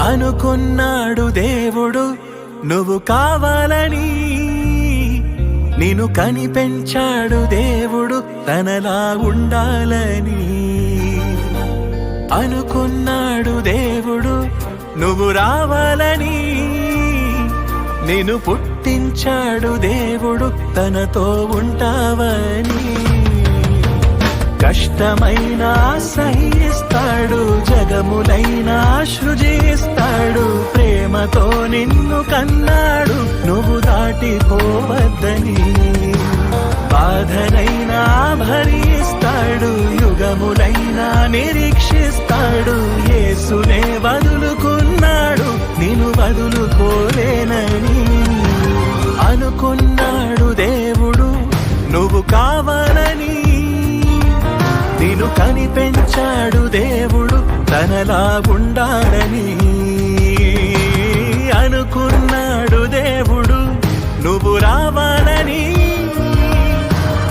అనుకున్నాడు దేవుడు నువ్వు కావాలని, నిన్ను కనిపెంచాడు దేవుడు తనలా ఉండాలని. అనుకున్నాడు దేవుడు నువ్వు రావాలని, నిన్ను పుట్టించాడు దేవుడు తనతో ఉంటావని. కష్టమైనా సహిస్తాడు, జగములైనా సృజిస్తాడు, ప్రేమతో నిన్ను కన్నాడు నువ్వు దాటిపోవద్దని. బాధనైనా భరిస్తాడు, యుగములైనా నిరీక్షిస్తాడు, యేసునే వదులుకున్నాడు నిన్ను వదులుకోలేనని. అనుకున్నాడు దేవుడు నువ్వు కావాలని, నిన్ను కనిపెంచాడు దేవుడు తనలా ఉండాలని. అనుకున్నాడు దేవుడు నువ్వు రావాలని,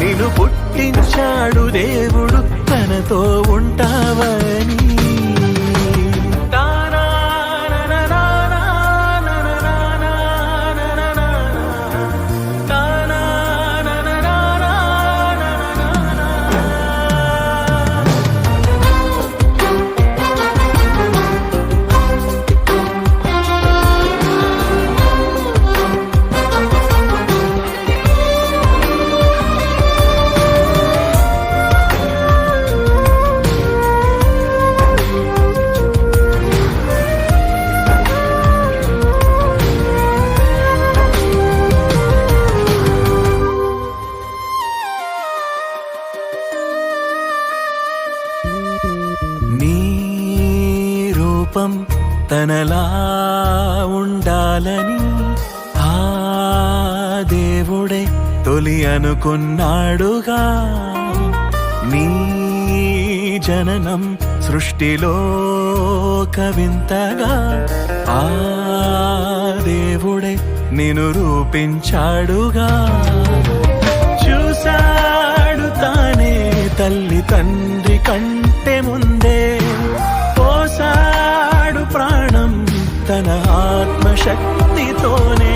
నిన్ను పుట్టించాడు దేవుడు తనతో ఉంటావని. నీ రూపం తనలా ఉండాలని ఆ దేవుడే తొలి అనుకున్నాడుగా. నీ జననం సృష్టిలో కవింతగా ఆ దేవుడే నిన్ను రూపించాడుగా. చూశాడు తానే తల్లి తండ్రి కంటే ముందే, పోసాడు ప్రాణం తన ఆత్మశక్తితోనే.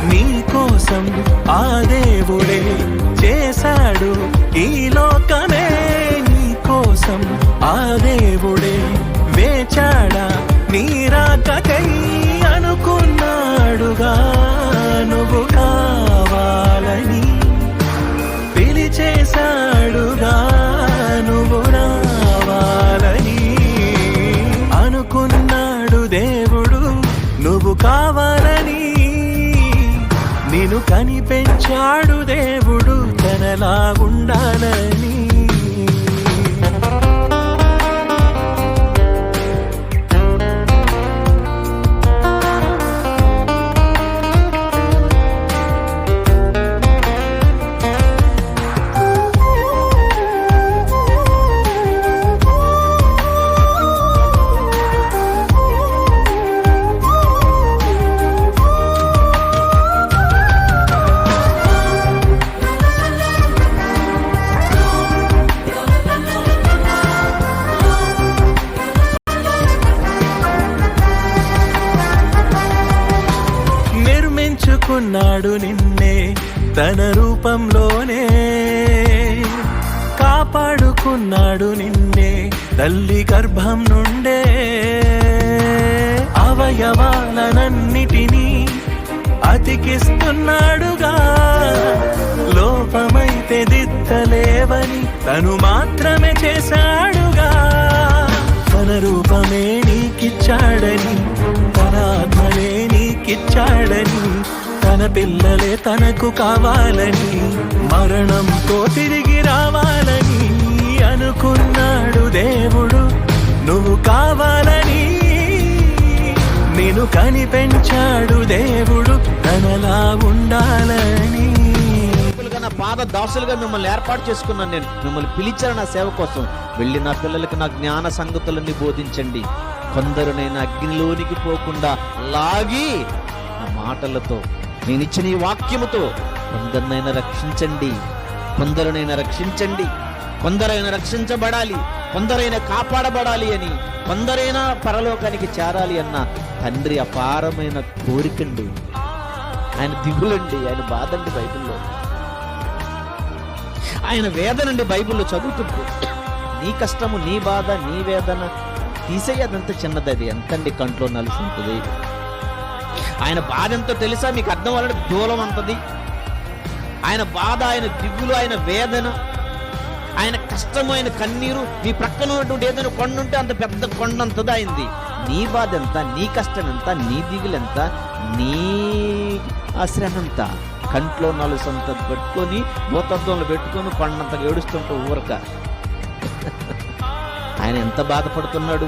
నీ కోసం ఆ దేవుడే చేశాడు ఈ లోకమే, నీ కోసం ఆ దేవుడే వేచాడా నీ రాకకై. అనుకున్నాడుగా నువ్వు కావాలని, పిలిచేశాడుగా నువ్వు రావాలని. అనుకున్నాడు దేవుడు నువ్వు కావాలని, నిన్ను కనిపెంచాడు దేవుడు తనలా ఉండాలని. నిర్మించుకున్నాడు నిన్నే తన రూపంలోనే, కాపాడుకున్నాడు నిన్నే తల్లి గర్భం నుండే. అవయవాలనన్నిటినీ అతికిస్తున్నాడుగా, లోపమైతే దిద్దలేవని తను మాత్రమే చేశాడుగా. తన రూపమే నీకిచ్చాడని, తన ఆత్మనే నీకిచ్చాడని, తన పిల్లలే తనకు కావాలని, మరణంతో తిరిగి రావాలని. అనుకున్నాడు దేవుడు నువ్వు కావాలని, నిన్ను కనిపెంచాడు దేవుడు తనలా ఉండాలని. నా పాద దాసులుగా మిమ్మల్ని ఏర్పాటు చేసుకున్నాను. నేను మిమ్మల్ని పిలిచాను నా సేవ కోసం. వెళ్ళి నా పిల్లలకి నా జ్ఞాన సంగతులన్నీ బోధించండి. కొందరునైనా అగ్నిలోనికి పోకుండా లాగి నా మాటలతో, నేనిచ్చిన ఈ వాక్యముతో కొందరినైనా రక్షించండి. కొందరైనా రక్షించబడాలి. కొందరైనా కాపాడబడాలి అని, కొందరైనా పరలోకానికి చేరాలి అన్న తండ్రి అపారమైన కోరికండి. ఆయన దిగులండి, ఆయన బాధండి బైబిల్లో, ఆయన వేదనండి బైబిల్లో చదువుతుంటే. నీ కష్టము, నీ బాధ, నీ వేదన తీసేయదంత చిన్నది, అది ఎంతండి కంట్లో నలిసి ఉంటుంది. ఆయన బాధ ఎంతో తెలుసా మీకు? అర్థం వల్ల దూలం అంతది. ఆయన బాధ, ఆయన దిగులు, ఆయన వేదన, ఆయన కష్టము, ఆయన కన్నీరు. మీ ప్రక్కన ఉన్నటువంటి ఏదైనా కొండ ఉంటే అంత పెద్ద కొండ అంతది అయింది. నీ బాధ ఎంత, నీ కష్టం ఎంత, నీ దిగులు ఎంత, నీ ఆశ్రయం ఎంత? కంట్లో నలుసంత పెట్టుకొని, భూతత్వంలో పెట్టుకొని కొండంతగా ఏడుస్తుంటే ఊరక ఆయన ఎంత బాధపడుతున్నాడు.